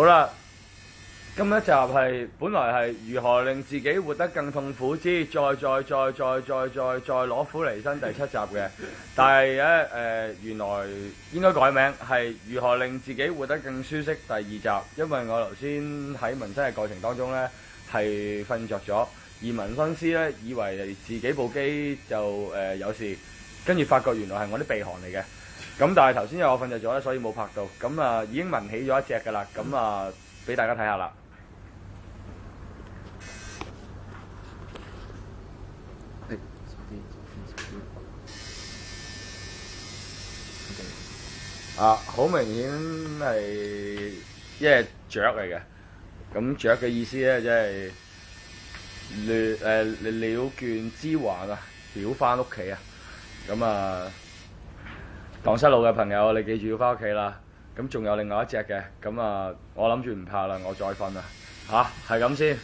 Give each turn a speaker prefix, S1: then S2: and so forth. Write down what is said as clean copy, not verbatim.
S1: 好啦，今一集係本來係如何令自己活得更痛苦之再攞苦離身第7集嘅，但係咧原來應該改名係如何令自己活得更舒適第2集，因為我頭先喺紋身嘅過程當中咧係瞓着咗，而紋身師咧以為自己部機就有事，跟住發覺原來係我啲鼻鼾嚟嘅。咁但係頭先因為我瞓着咗咧，所以冇拍到。咁啊已經紋起咗一隻㗎啦。咁啊俾大家睇下啦。好明顯係一隻雀嚟嘅。咁雀嘅意思咧，即係鳥倦知還啊，表翻屋企啊。咁啊〜蕩失路嘅朋友，你記住要翻屋企啦。咁仲有另外一隻嘅，咁啊，我諗住唔怕啦，我再瞓啦。係咁先。